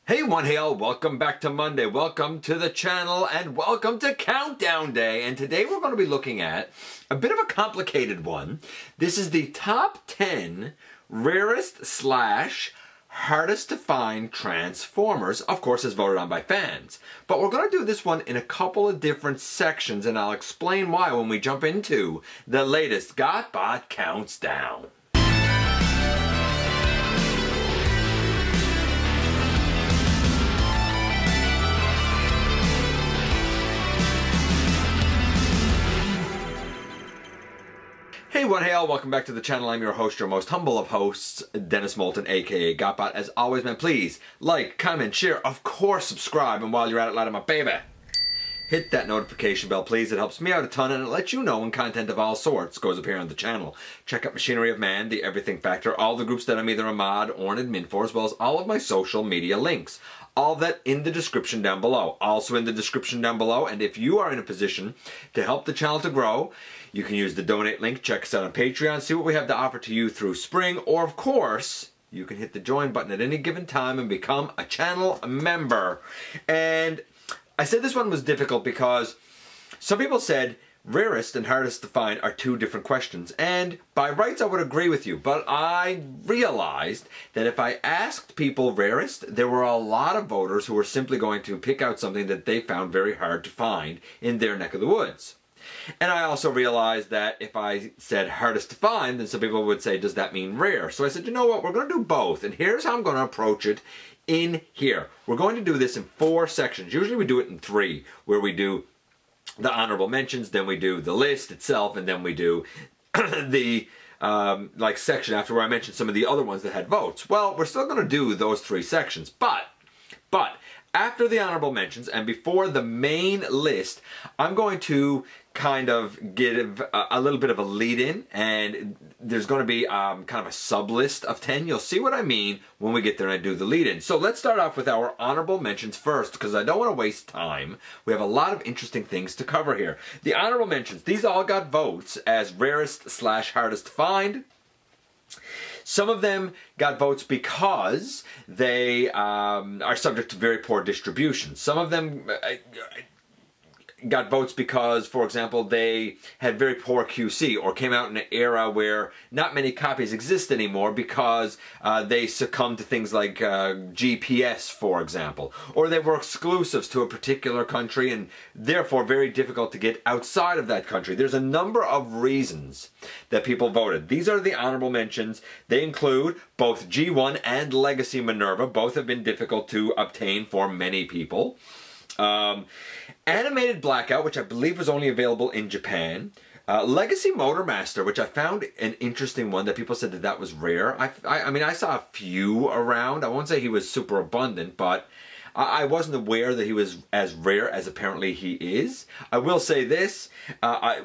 Hey one hail, welcome back to Monday, welcome to the channel, and welcome to Countdown Day. And today we're going to be looking at a bit of a complicated one. This is the top 10 rarest slash hardest to find Transformers, of course as voted on by fans. But we're going to do this one in a couple of different sections, and I'll explain why when we jump into the latest GotBot Counts Down. Hey one hail, welcome back to the channel. I'm your host, your most humble of hosts, Dennis Moulton, aka GotBot. As always, man, please like, comment, share, of course subscribe, and while you're at it, light up my baby. Hit that notification bell, please. It helps me out a ton, and it lets you know when content of all sorts goes up here on the channel. Check out Machinery of Man, The Everything Factor, all the groups that I'm either a mod or an admin for, as well as all of my social media links. All that in the description down below. Also in the description down below, and if you are in a position to help the channel to grow, you can use the donate link, check us out on Patreon, see what we have to offer to you through spring, or of course, you can hit the join button at any given time and become a channel member. And I said this one was difficult because some people said rarest and hardest to find are two different questions. And by rights I would agree with you, but I realized that if I asked people rarest, there were a lot of voters who were simply going to pick out something that they found very hard to find in their neck of the woods. And I also realized that if I said hardest to find, then some people would say, does that mean rare? So I said, you know what, we're going to do both, and here's how I'm going to approach it in here. We're going to do this in 4 sections. Usually we do it in 3, where we do the honorable mentions, then we do the list itself, and then we do the section after where I mentioned some of the other ones that had votes. Well, we're still going to do those 3 sections, but after the honorable mentions and before the main list, I'm going to kind of give a little bit of a lead-in, and there's going to be kind of a sub-list of 10. You'll see what I mean when we get there and I do the lead-in. So let's start off with our honorable mentions first, because I don't want to waste time. We have a lot of interesting things to cover here. The honorable mentions, these all got votes as rarest slash hardest to find. Some of them got votes because they are subject to very poor distribution. Some of them got votes because, for example, they had very poor QC or came out in an era where not many copies exist anymore because they succumbed to things like GPS, for example, or they were exclusives to a particular country and therefore very difficult to get outside of that country. There's a number of reasons that people voted. These are the honorable mentions. They include both G1 and Legacy Minerva. Both have been difficult to obtain for many people. Animated Blackout, which I believe was only available in Japan. Legacy Motormaster, which I found an interesting one that people said that that was rare. I mean, I saw a few around. I won't say he was super abundant, but I wasn't aware that he was as rare as apparently he is. I will say this,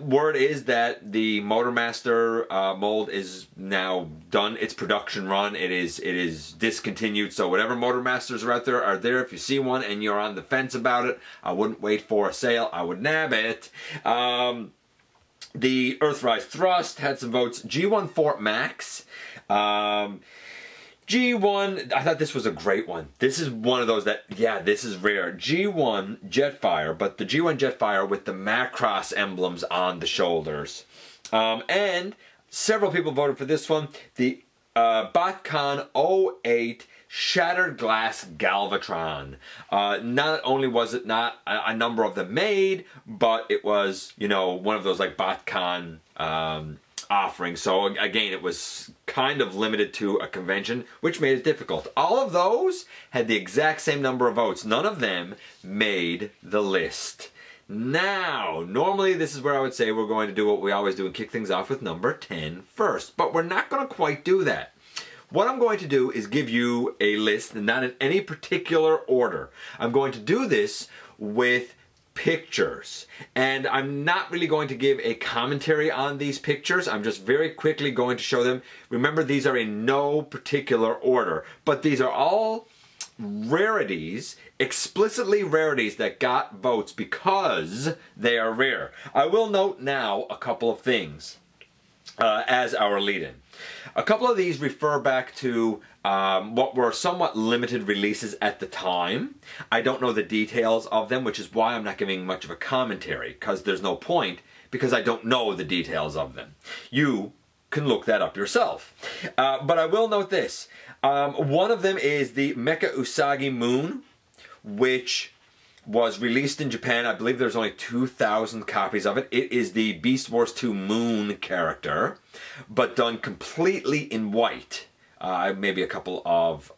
word is that the Motormaster mold is now done its production run. It is discontinued, so whatever Motormasters are out there are there. If you see one and you're on the fence about it, I wouldn't wait for a sale, I would nab it. The Earthrise Thrust had some votes. G1 Fort Max. G1, I thought this was a great one. This is one of those that, yeah, this is rare. G1 Jetfire, but the G1 Jetfire with the Macross emblems on the shoulders. And several people voted for this one. The BotCon 08 Shattered Glass Galvatron. Not only was it not a number of them made, but it was, you know, one of those like BotCon offering. So again, it was kind of limited to a convention, which made it difficult. All of those had the exact same number of votes. None of them made the list. Now, normally this is where I would say we're going to do what we always do and kick things off with number 10 first, but we're not going to quite do that. What I'm going to do is give you a list, and not in any particular order. I'm going to do this with pictures, and I'm not really going to give a commentary on these pictures. I'm just very quickly going to show them. Remember, these are in no particular order, but these are all rarities, explicitly rarities that got votes because they are rare. I will note now a couple of things. as our lead-in. A couple of these refer back to what were somewhat limited releases at the time. I don't know the details of them, which is why I'm not giving much of a commentary, because there's no point, because I don't know the details of them. You can look that up yourself. But I will note this. One of them is the Mecha Usagi Moon, which was released in Japan. I believe there's only 2,000 copies of it. It is the Beast Wars 2 Moon character, but done completely in white. Maybe a couple of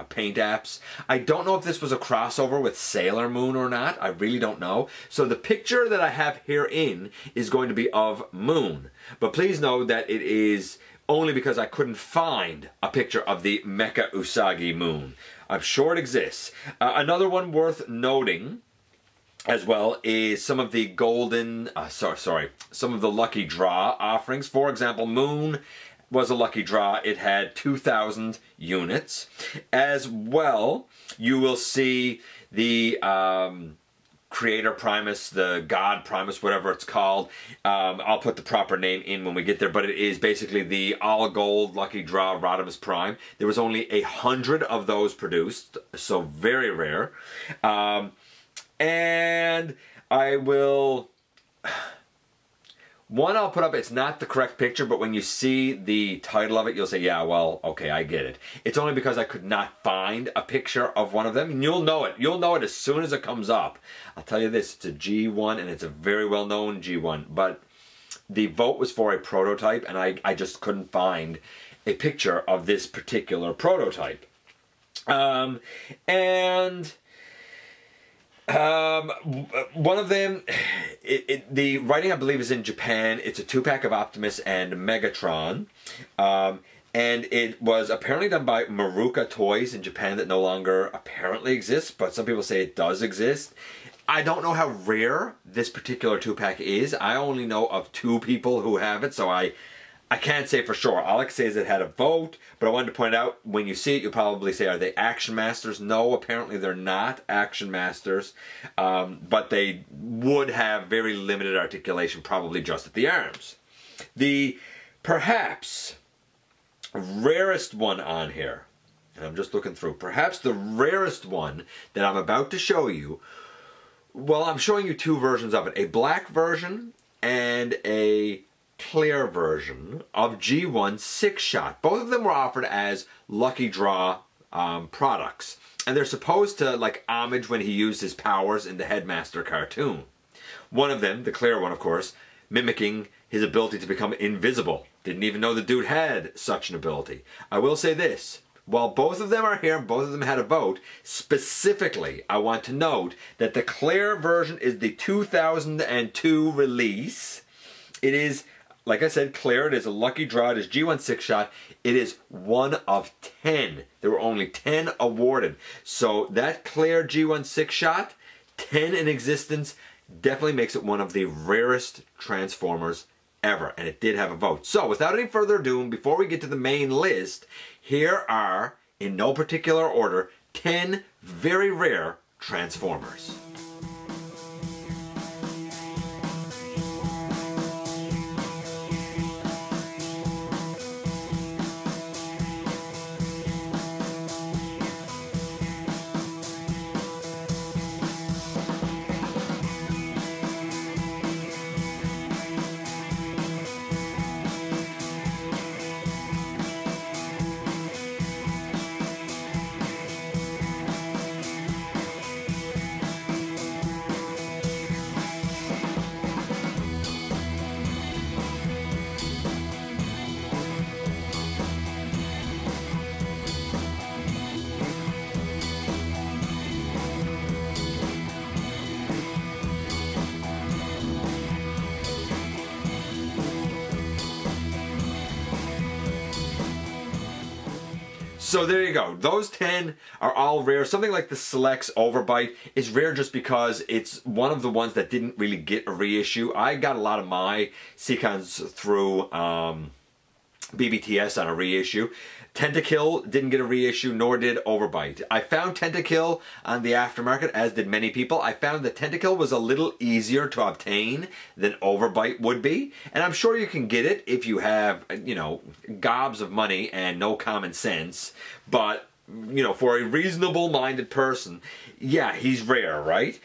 paint apps. I don't know if this was a crossover with Sailor Moon or not. I really don't know. So the picture that I have herein is going to be of Moon. But please know that it is only because I couldn't find a picture of the Mecha Usagi Moon. I'm sure it exists. Another one worth noting as well is some of the golden, some of the lucky draw offerings. For example, Moon was a lucky draw. It had 2,000 units. As well, you will see the Creator Primus, the God Primus, whatever it's called. I'll put the proper name in when we get there, but it is basically the all gold lucky draw Rodimus Prime. There was only 100 of those produced, so very rare. And I will... One I'll put up, it's not the correct picture, but when you see the title of it, you'll say, yeah, well, okay, I get it. It's only because I could not find a picture of one of them, and you'll know it. You'll know it as soon as it comes up. I'll tell you this, it's a G1, and it's a very well-known G1, but the vote was for a prototype, and I just couldn't find a picture of this particular prototype. One of them, the writing I believe is in Japan. It's a 2-pack of Optimus and Megatron. And it was apparently done by Maruka Toys in Japan that no longer apparently exists, but some people say it does exist. I don't know how rare this particular 2-pack is. I only know of 2 people who have it, so I can't say for sure. All I can say is it had a vote, but I wanted to point out, when you see it, you'll probably say, are they Action Masters? No, apparently they're not Action Masters, but they would have very limited articulation, probably just at the arms. The perhaps rarest one on here, and I'm just looking through, perhaps the rarest one that I'm about to show you, well, I'm showing you 2 versions of it, a black version and a clear version of G1 6-shot. Both of them were offered as lucky draw products, and they're supposed to like homage when he used his powers in the Headmaster cartoon. One of them, the clear one of course, mimicking his ability to become invisible. Didn't even know the dude had such an ability. I will say this, while both of them are here and both of them had a vote, specifically I want to note that the clear version is the 2002 release. It is, like I said, clear. It is a lucky draw. It is G1 6-shot. It is 1 of 10. There were only 10 awarded. So that clear G1 6-shot, 10 in existence, definitely makes it one of the rarest Transformers ever. And it did have a vote. So without any further ado, before we get to the main list, here are, in no particular order, 10 very rare Transformers. So there you go. Those 10 are all rare. Something like the Selects Overbite is rare just because it's one of the ones that didn't really get a reissue. I got a lot of my Seacons through BBTS on a reissue. Tentakill didn't get a reissue, nor did Overbite. I found Tentakill on the aftermarket, as did many people. I found that Tentakill was a little easier to obtain than Overbite would be. And I'm sure you can get it if you have, you know, gobs of money and no common sense. But, you know, for a reasonable-minded person, yeah, he's rare, right?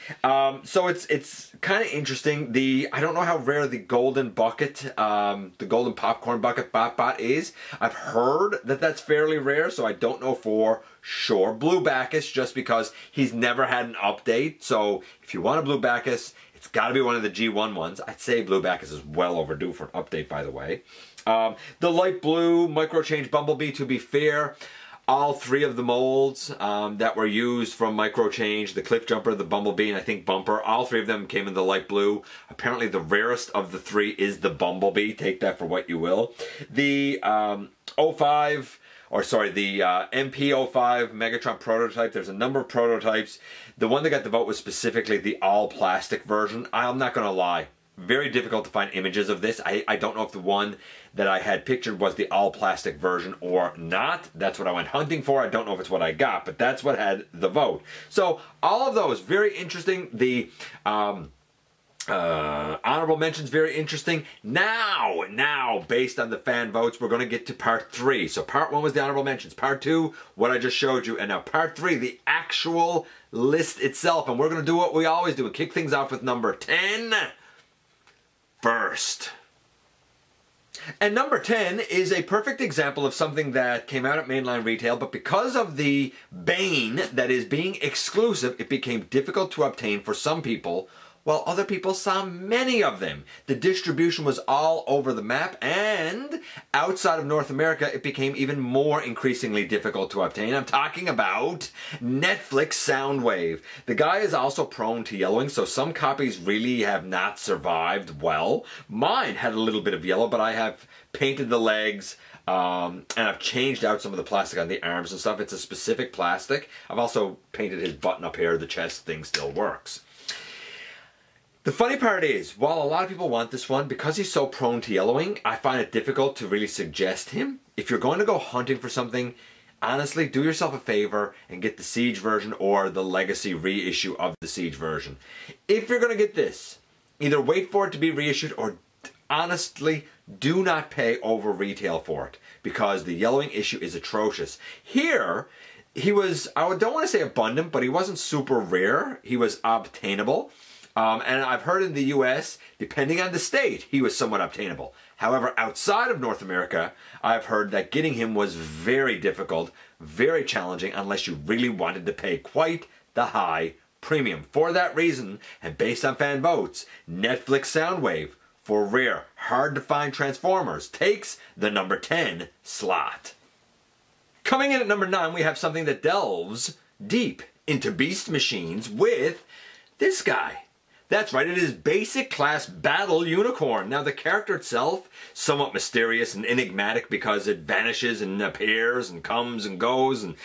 So it's kind of interesting. I don't know how rare the golden bucket, the golden popcorn bucket Bot is. I've heard that that's fairly rare, so I don't know for sure. Blue Bacchus, just because he's never had an update. So if you want a Blue Bacchus, it's got to be one of the G1 ones. I'd say Blue Bacchus is well overdue for an update, by the way. The light blue Microchange Bumblebee, to be fair, all three of the molds that were used from Microchange, the Cliff Jumper, the Bumblebee, and I think Bumper, all three of them came in the light blue. Apparently the rarest of the three is the Bumblebee. Take that for what you will. The MP05 Megatron prototype, there's a number of prototypes. The one that got the vote was specifically the all-plastic version. I'm not going to lie. Very difficult to find images of this. I don't know if the one that I had pictured was the all-plastic version or not. That's what I went hunting for. I don't know if it's what I got, but that's what had the vote. So all of those, very interesting. The honorable mentions, very interesting. Now, based on the fan votes, we're going to get to part 3. So part 1 was the honorable mentions. Part 2, what I just showed you. And now part 3, the actual list itself. And we're going to do what we always do. Kick things off with number 10 first. And number 10 is a perfect example of something that came out at mainline retail, but because of the bane that is being exclusive, it became difficult to obtain for some people, while other people saw many of them. The distribution was all over the map, and outside of North America, it became even more increasingly difficult to obtain. I'm talking about Netflix Soundwave. The guy is also prone to yellowing, so some copies really have not survived well. Mine had a little bit of yellow, but I have painted the legs, and I've changed out some of the plastic on the arms and stuff. It's a specific plastic. I've also painted his button up here. The chest thing still works. The funny part is, while a lot of people want this one, because he's so prone to yellowing, I find it difficult to really suggest him. If you're going to go hunting for something, honestly, do yourself a favor and get the Siege version or the Legacy reissue of the Siege version. If you're going to get this, either wait for it to be reissued or honestly, do not pay over retail for it, because the yellowing issue is atrocious. Here, he was, I don't want to say abundant, but he wasn't super rare. He was obtainable. And I've heard in the US, depending on the state, he was somewhat obtainable. However, outside of North America, I've heard that getting him was very difficult, very challenging, unless you really wanted to pay quite the high premium. For that reason, and based on fan votes, Netflix Soundwave, for rare, hard to find Transformers, takes the number 10 slot. Coming in at number 9, we have something that delves deep into beast machines with this guy. That's right, it is Basic Class Battle Unicorn. Now the character itself, somewhat mysterious and enigmatic because it vanishes and appears and comes and goes and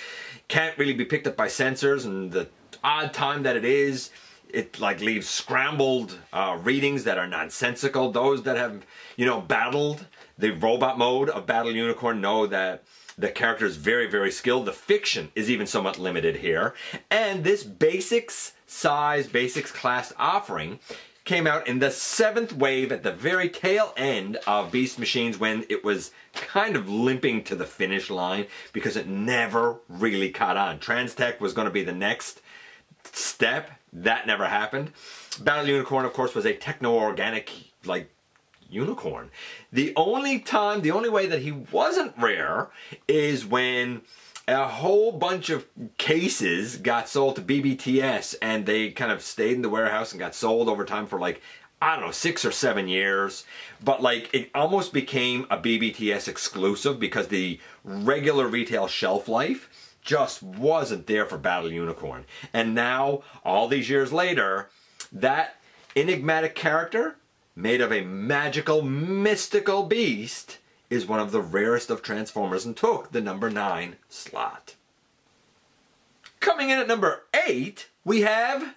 can't really be picked up by sensors, and the odd time that it is, it like leaves scrambled readings that are nonsensical. Those that have, you know, battled the robot mode of Battle Unicorn know that the character is very, very skilled. The fiction is even somewhat limited here. And this Basics size, Basics class offering came out in the 7th wave at the very tail end of Beast Machines, when it was kind of limping to the finish line because it never really caught on. Transtech was going to be the next step. That never happened. Battle Unicorn, of course, was a techno-organic, like, unicorn. The only way that he wasn't rare is when a whole bunch of cases got sold to BBTS, and they kind of stayed in the warehouse and got sold over time for, like, I don't know, 6 or 7 years. But like, it almost became a BBTS exclusive because the regular retail shelf life just wasn't there for Battle Unicorn. And now, all these years later, that enigmatic character made of a magical, mystical beast is one of the rarest of Transformers and took the number 9 slot. Coming in at number 8, we have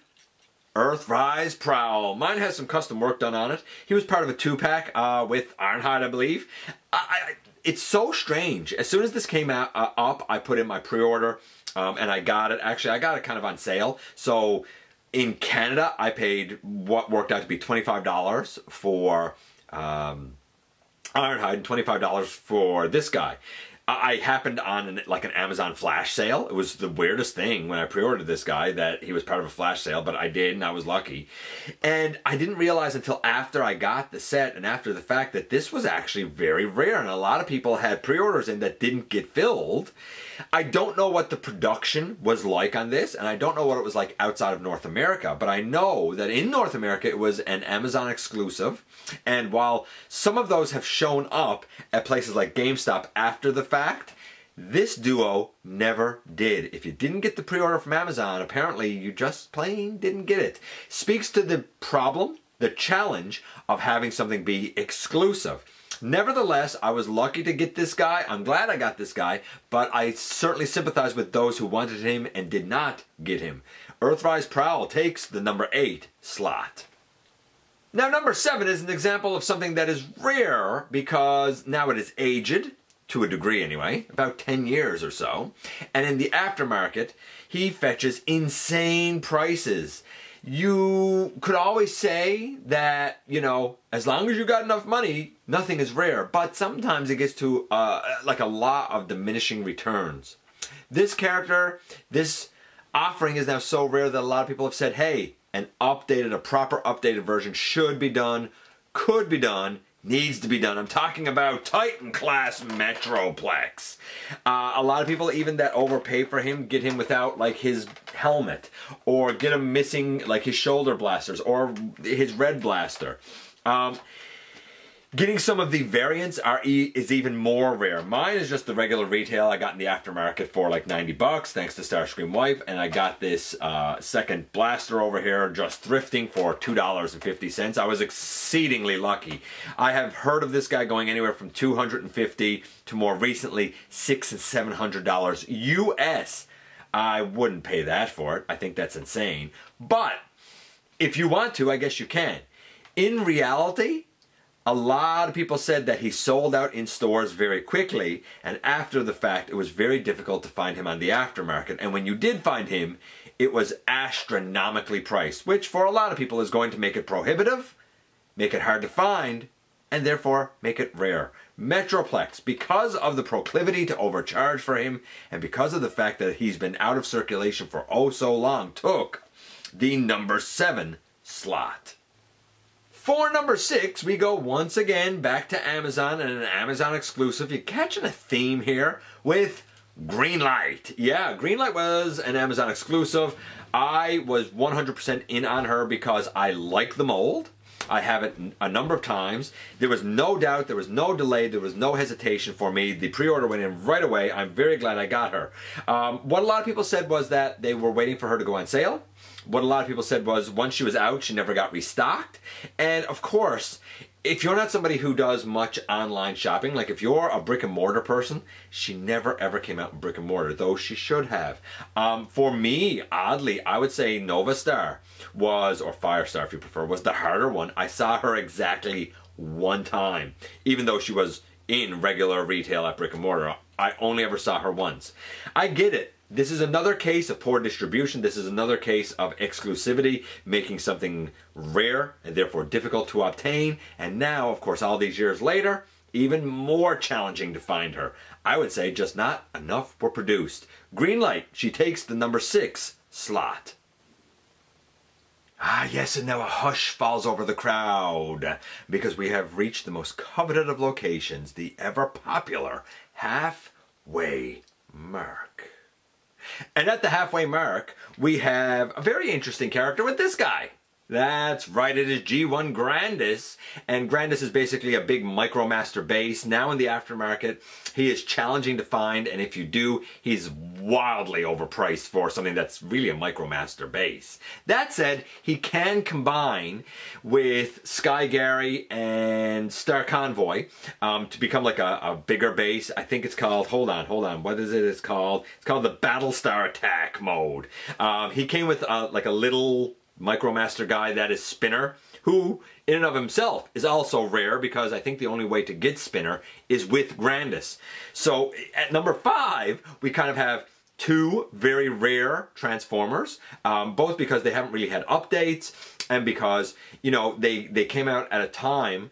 Earthrise Prowl. Mine has some custom work done on it. He was part of a 2-pack with Ironhide, I believe. It's so strange. As soon as this came out up, I put in my pre-order and I got it. Actually, I got it kind of on sale. So in Canada, I paid what worked out to be $25 for Ironhide and $25 for this guy. I happened on an Amazon flash sale. It was the weirdest thing when I pre-ordered this guy that he was part of a flash sale, but I did and I was lucky. And I didn't realize until after I got the set and after the fact that this was actually very rare, and a lot of people had pre-orders in that didn't get filled. I don't know what the production was like on this, and I don't know what it was like outside of North America, but I know that in North America it was an Amazon exclusive, and while some of those have shown up at places like GameStop after the fact, this duo never did. If you didn't get the pre-order from Amazon, apparently you just plain didn't get it. Speaks to the problem, the challenge of having something be exclusive. Nevertheless, I was lucky to get this guy. I'm glad I got this guy, but I certainly sympathize with those who wanted him and did not get him. Earthrise Prowl takes the number 8 slot. Now, number 7 is an example of something that is rare because now it is aged, to a degree anyway, about 10 years or so. And in the aftermarket, he fetches insane prices. You could always say that, you know, as long as you got enough money, nothing is rare. But sometimes it gets to like a law of diminishing returns. This character, this offering is now so rare that a lot of people have said, hey, a proper updated version should be done, could be done, needs to be done. I'm talking about Titan class Metroplex. A lot of people even that overpay for him get him without like his helmet, or get him missing like his shoulder blasters or his red blaster. Getting some of the variants is even more rare. Mine is just the regular retail I got in the aftermarket for like 90 bucks, thanks to Starscream Wife, and I got this second blaster over here just thrifting for $2.50. I was exceedingly lucky. I have heard of this guy going anywhere from $250 to more recently $600 and $700 US. I wouldn't pay that for it. I think that's insane. But if you want to, I guess you can. In reality, a lot of people said that he sold out in stores very quickly, and after the fact, it was very difficult to find him on the aftermarket. And when you did find him, it was astronomically priced, which for a lot of people is going to make it prohibitive, make it hard to find, and therefore make it rare. Metroplex, because of the proclivity to overcharge for him, and because of the fact that he's been out of circulation for oh so long, took the number 7 slot. For number 6, we go once again back to Amazon and an Amazon exclusive. You're catching a theme here with Greenlight. Yeah, Greenlight was an Amazon exclusive. I was 100% in on her because I like the mold. I have it a number of times. There was no doubt, there was no delay, there was no hesitation for me. The pre-order went in right away. I'm very glad I got her. What a lot of people said was that they were waiting for her to go on sale. What a lot of people said was once she was out, she never got restocked. And of course, if you're not somebody who does much online shopping, like if you're a brick and mortar person, she never ever came out in brick and mortar, though she should have. For me, oddly, I would say Nova Star was, or Firestar if you prefer, was the harder one. I saw her exactly one time, even though she was in regular retail at brick and mortar. I only ever saw her once. I get it. This is another case of poor distribution. This is another case of exclusivity, making something rare and therefore difficult to obtain. And now, of course, all these years later, even more challenging to find her. I would say just not enough were produced. Greenlight, she takes the number 6 slot. Ah, yes, and now a hush falls over the crowd because we have reached the most coveted of locations, the ever-popular halfway mark. And at the halfway mark, we have a very interesting character with this guy. That's right, it is G1 Grandis, and Grandis is basically a big Micromaster base. Now in the aftermarket, he is challenging to find, and if you do, he's wildly overpriced for something that's really a Micromaster base. That said, he can combine with Sky Gary and Star Convoy to become like a bigger base. I think it's called, hold on, what is it? It's called the Battlestar Attack mode. He came with like a little Micromaster guy that is Spinner, who in and of himself is also rare because I think the only way to get Spinner is with Grandis. So at number 5, we kind of have 2 very rare Transformers, both because they haven't really had updates and because, you know, they came out at a time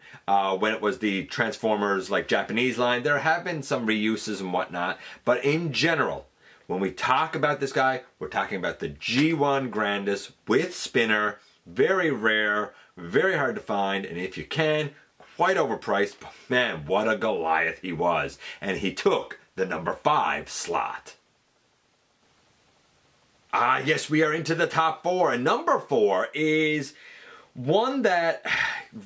when it was the Transformers like Japanese line. There have been some reuses and whatnot, but in general, when we talk about this guy, we're talking about the G1 Grandis with Spinner. Very rare, very hard to find, and if you can, quite overpriced, but man, what a Goliath he was. And he took the number 5 slot. Yes, we are into the top 4, and number 4 is one that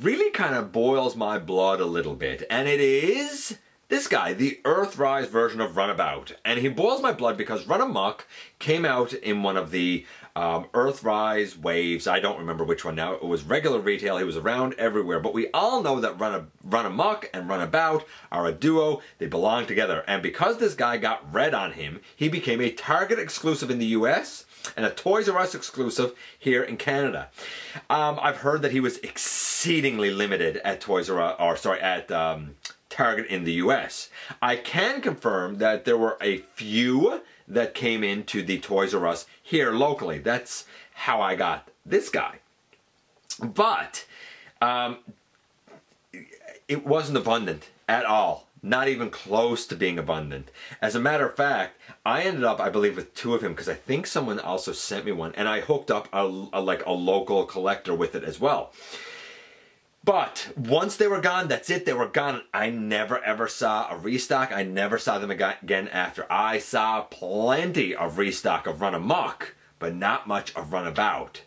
really kind of boils my blood a little bit, and it is this guy, the Earthrise version of Runabout. And he boils my blood because Run Amok came out in one of the Earthrise waves. I don't remember which one now. It was regular retail. He was around everywhere. But we all know that Run Amok and Runabout are a duo. They belong together. And because this guy got red on him, he became a Target exclusive in the US and a Toys R Us exclusive here in Canada. I've heard that he was exceedingly limited at Toys R Us, or sorry, at Target in the US. I can confirm that there were a few that came into the Toys R Us here locally. That's how I got this guy. But it wasn't abundant at all. Not even close to being abundant. As a matter of fact, I ended up, I believe, with 2 of him because I think someone also sent me one, and I hooked up a local collector with it as well. But once they were gone, that's it, they were gone. I never ever saw a restock. I never saw them again after. I saw plenty of restock of Run Amok, but not much of Runabout.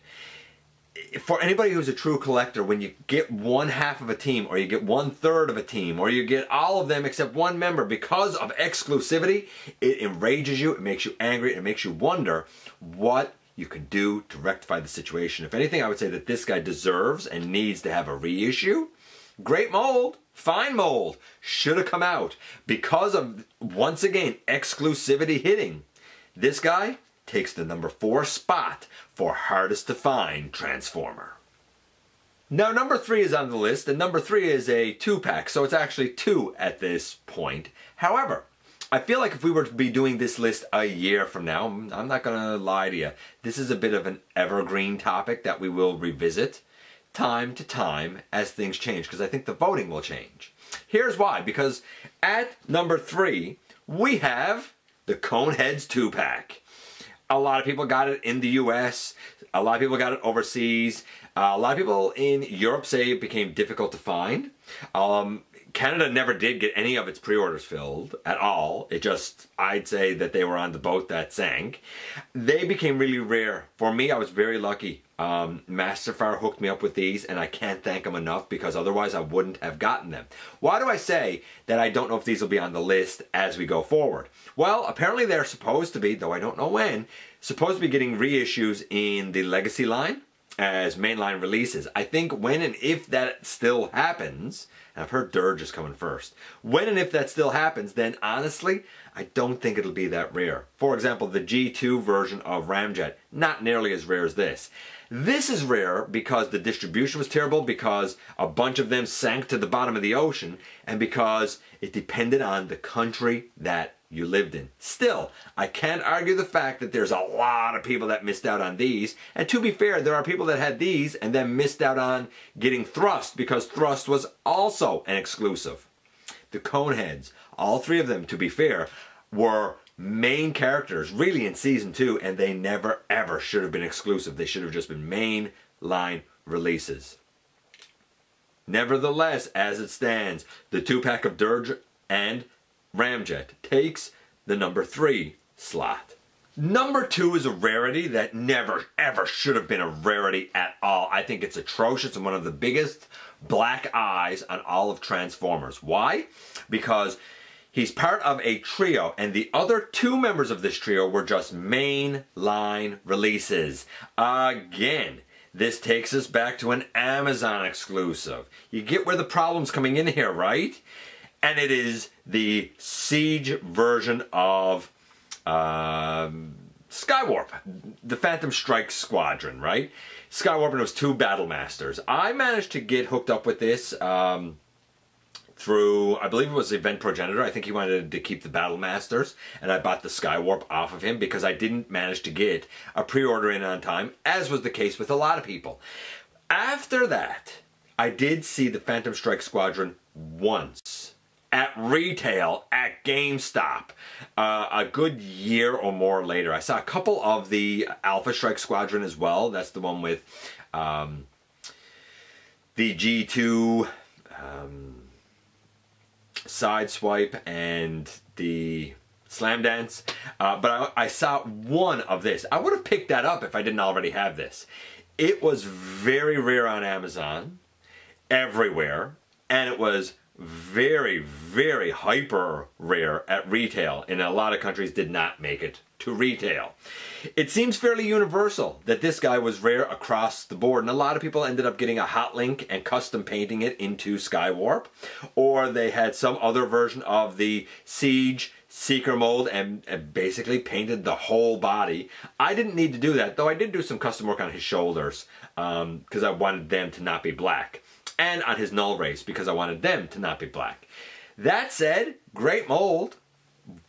For anybody who's a true collector, when you get 1/2 of a team, or you get 1/3 of a team, or you get all of them except one member because of exclusivity, it enrages you, it makes you angry, it makes you wonder what you can do to rectify the situation. If anything, I would say that this guy deserves and needs to have a reissue. Great mold, fine mold, should have come out. Because of, once again, exclusivity hitting, this guy takes the number 4 spot for hardest to find Transformer. Now number 3 is on the list, and number 3 is a 2-pack, so it's actually 2 at this point. However, I feel like if we were to be doing this list a year from now, I'm not going to lie to you, this is a bit of an evergreen topic that we will revisit time to time as things change, because I think the voting will change. Here's why, because at number 3, we have the Coneheads 2-pack. A lot of people got it in the US, a lot of people got it overseas, a lot of people in Europe say it became difficult to find. Canada never did get any of its pre-orders filled at all. It just, I'd say that they were on the boat that sank. They became really rare. For me, I was very lucky. Masterfire hooked me up with these, and I can't thank them enough because otherwise I wouldn't have gotten them. Why do I say that I don't know if these will be on the list as we go forward? Well, apparently they're supposed to be, though I don't know when, supposed to be getting reissues in the Legacy line as mainline releases. I think when and if that still happens, and I've heard Dirge is coming first, when and if that still happens, then honestly, I don't think it'll be that rare. For example, the G2 version of Ramjet, not nearly as rare as this. This is rare because the distribution was terrible, because a bunch of them sank to the bottom of the ocean, and because it depended on the country that you lived in. Still, I can't argue the fact that there's a lot of people that missed out on these, and to be fair, there are people that had these and then missed out on getting Thrust, because Thrust was also an exclusive. The Coneheads, all 3 of them, to be fair, were main characters really in season 2, and they never ever should have been exclusive. They should have just been main line releases. Nevertheless, as it stands, the 2-pack of Dirge and Ramjet takes the number 3 slot. Number 2 is a rarity that never ever should have been a rarity at all. I think it's atrocious and one of the biggest black eyes on all of Transformers. Why? Because he's part of a trio, and the other 2 members of this trio were just main line releases. Again, this takes us back to an Amazon exclusive. You get where the problem's coming in here, right? And it is the Siege version of Skywarp, the Phantom Strike Squadron, right? Skywarp, and it was 2 Battle Masters. I managed to get hooked up with this through, I believe it was Event Progenitor. I think he wanted to keep the Battle Masters, and I bought the Skywarp off of him because I didn't manage to get a pre-order in on time, as was the case with a lot of people. After that, I did see the Phantom Strike Squadron once at retail at GameStop. A good year or more later, I saw a couple of the Alpha Strike Squadron as well. That's the one with the G2 Sideswipe and the Slam Dance. But I saw one of this. I would have picked that up if I didn't already have this. It was very rare on Amazon, everywhere, and it was very, very hyper rare at retail. In a lot of countries did not make it to retail. It seems fairly universal that this guy was rare across the board, and a lot of people ended up getting a hot link and custom painting it into Skywarp, or they had some other version of the Siege Seeker mold and basically painted the whole body. I didn't need to do that, though I did do some custom work on his shoulders because I wanted them to not be black, and on his null race because I wanted them to not be black. That said, great mold,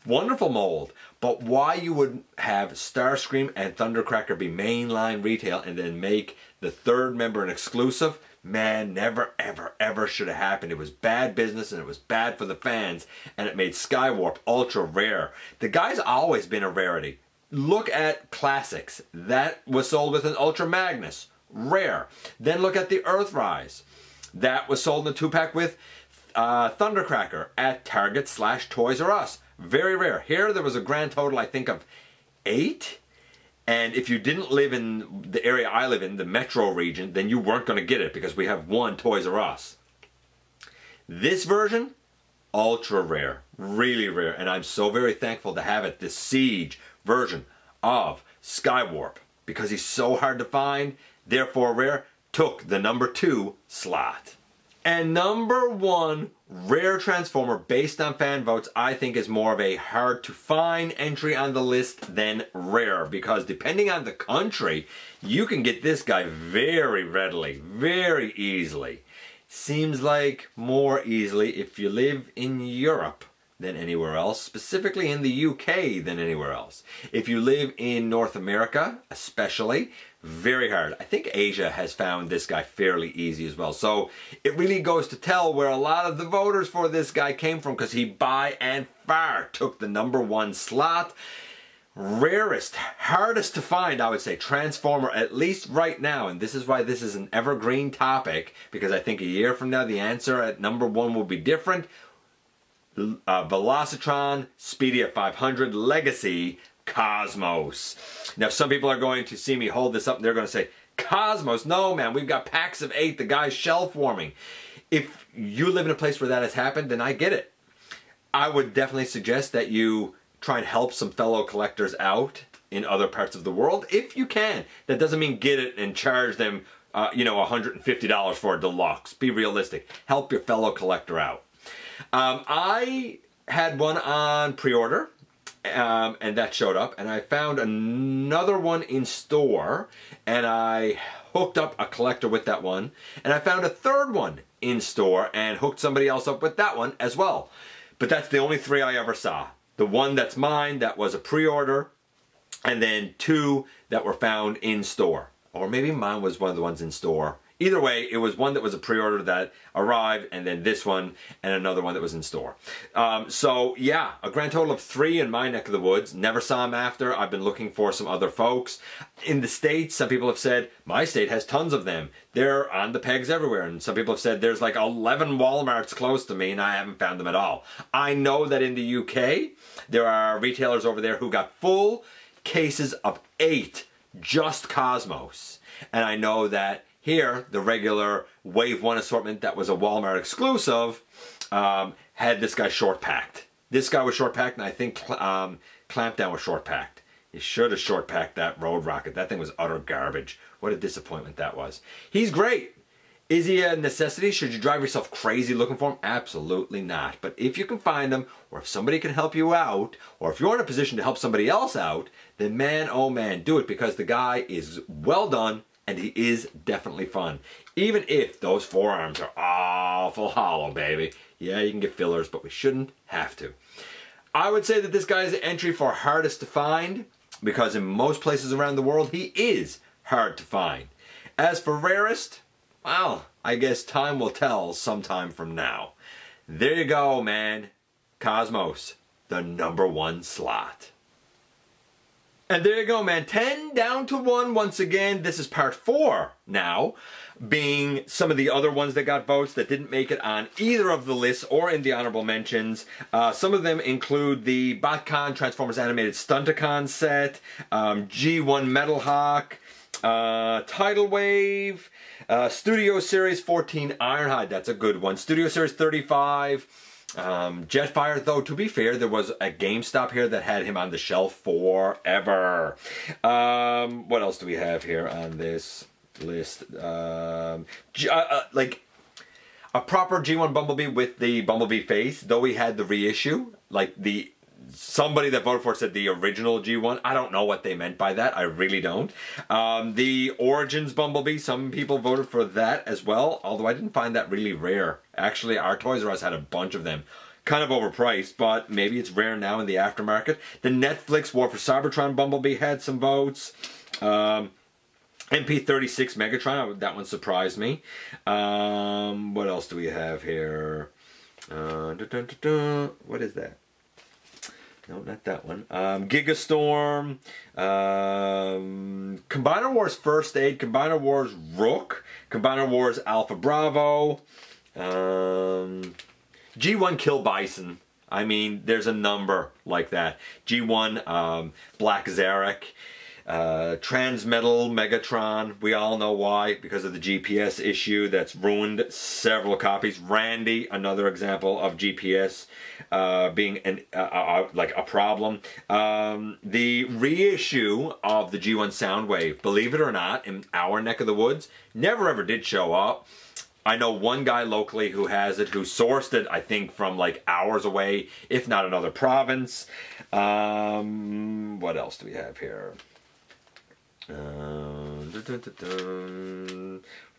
wonderful mold, but why you would have Starscream and Thundercracker be mainline retail and then make the third member an exclusive, man, never, ever, ever should have happened. It was bad business and it was bad for the fans, and it made Skywarp ultra rare. The guy's always been a rarity. Look at Classics. That was sold with an Ultra Magnus. Rare. Then look at the Earthrise. That was sold in a 2-pack with Thundercracker at Target/Toys R Us. Very rare. Here there was a grand total, I think, of 8. And if you didn't live in the area I live in, the metro region, then you weren't going to get it because we have one Toys R Us. This version, ultra rare. Really rare. And I'm so very thankful to have it. The Siege version of Skywarp. Because he's so hard to find, therefore rare, took the number 2 slot. And number 1 rare Transformer based on fan votes, I think, is more of a hard to find entry on the list than rare, because depending on the country, you can get this guy very readily, very easily. Seems like more easily if you live in Europe than anywhere else, specifically in the UK than anywhere else. If you live in North America, especially, very hard. I think Asia has found this guy fairly easy as well. So it really goes to tell where a lot of the voters for this guy came from, because he by and far took the number 1 slot. Rarest, hardest to find, I would say, Transformer, at least right now, and this is why this is an evergreen topic, because I think a year from now the answer at number 1 will be different. Velocitron Speedia 500 Legacy Cosmos. Now some people are going to see me hold this up and they're going to say, Cosmos? No, man, we've got packs of 8. The guy's shelf warming. If you live in a place where that has happened, then I get it. I would definitely suggest that you try and help some fellow collectors out in other parts of the world if you can. That doesn't mean get it and charge them $150 for a deluxe. Be realistic. Help your fellow collector out. I had one on pre-order, and that showed up, and I found another one in store, and I hooked up a collector with that one, and I found a third one in store and hooked somebody else up with that one as well. But that's the only 3 I ever saw. The one that's mine, that was a pre-order, and then 2 that were found in store. Or maybe mine was one of the ones in store. Either way, it was one that was a pre-order that arrived, and then this one, and another one that was in store. So yeah, a grand total of 3 in my neck of the woods. Never saw them after. I've been looking for some other folks. In the States, some people have said, my state has tons of them. They're on the pegs everywhere. And some people have said, there's like 11 Walmarts close to me, and I haven't found them at all. I know that in the UK, there are retailers over there who got full cases of 8 just Cosmos. And I know that here, the regular Wave 1 assortment that was a Walmart exclusive had this guy short-packed. This guy was short-packed, and I think Clampdown was short-packed. You should have short-packed that Road Rocket. That thing was utter garbage. What a disappointment that was. He's great. Is he a necessity? Should you drive yourself crazy looking for him? Absolutely not. But if you can find them, or if somebody can help you out, or if you're in a position to help somebody else out, then man, oh man, do it, because the guy is well done and he is definitely fun. Even if those forearms are awful hollow, baby. Yeah, you can get fillers, but we shouldn't have to. I would say that this guy is an entry for hardest to find, because in most places around the world, he is hard to find. As for rarest, well, I guess time will tell sometime from now. There you go, man. Cosmos, the #1 slot. And there you go, man. 10 down to 1 once again. This is part 4 now, being some of the other ones that got votes that didn't make it on either of the lists or in the honorable mentions. Some of them include the BotCon Transformers Animated Stunticon set, G1 Metal Hawk, Tidal Wave, Studio Series 14 Ironhide, that's a good one. Studio Series 35, Jetfire, though to be fair, there was a GameStop here that had him on the shelf forever. What else do we have here on this list? Like a proper G1 Bumblebee with the Bumblebee face, though he had the reissue, like somebody that voted for it said the original G1. I don't know what they meant by that. I really don't. The Origins Bumblebee, some people voted for that as well, although I didn't find that really rare. Actually, our Toys R Us had a bunch of them. Kind of overpriced, but maybe it's rare now in the aftermarket. The Netflix War for Cybertron Bumblebee had some votes. MP36 Megatron, that one surprised me. What else do we have here? What is that? No, not that one. Gigastorm, Combiner Wars First Aid, Combiner Wars Rook, Combiner Wars Alpha Bravo, G1 Kill Bison. I mean, there's a number like that. G1 Black Zarek, Transmetal Megatron. We all know why, because of the GPS issue that's ruined several copies. Randy, another example of GPS being like a problem. The reissue of the G1 Soundwave, believe it or not, in our neck of the woods, never ever did show up. I know one guy locally who has it, who sourced it, I think, from like hours away, if not another province. What else do we have here?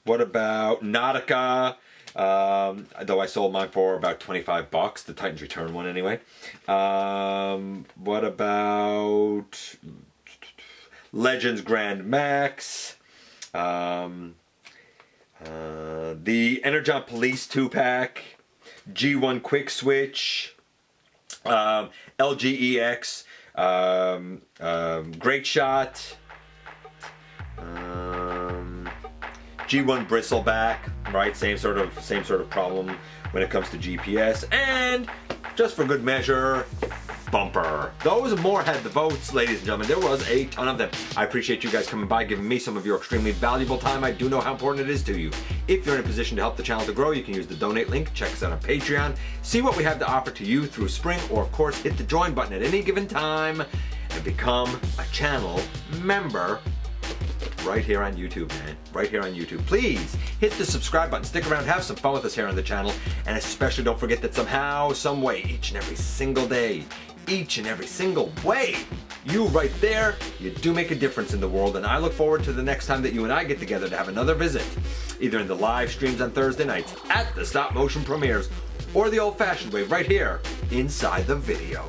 What about Nautica? Though I sold mine for about 25 bucks, the Titans Return one anyway. What about Legends Grand Max? The Energon Police 2-pack, G1 Quick Switch, LGEX, Great Shot, G1 Bristleback, right? Same sort of problem when it comes to GPS, and just for good measure, Bumper. Those more had the votes, ladies and gentlemen. There was a ton of them. I appreciate you guys coming by, giving me some of your extremely valuable time. I do know how important it is to you. If you're in a position to help the channel to grow, you can use the donate link. Check us out on Patreon. See what we have to offer to you through Spring, or of course, hit the join button at any given time and become a channel member right here on YouTube, man. Right here on YouTube. Please hit the subscribe button. Stick around, have some fun with us here on the channel, and especially don't forget that somehow, some way, each and every single day, each and every single way, you right there, you do make a difference in the world, and I look forward to the next time that you and I get together to have another visit, either in the live streams on Thursday nights, at the stop motion premieres, or the old-fashioned way right here inside the video.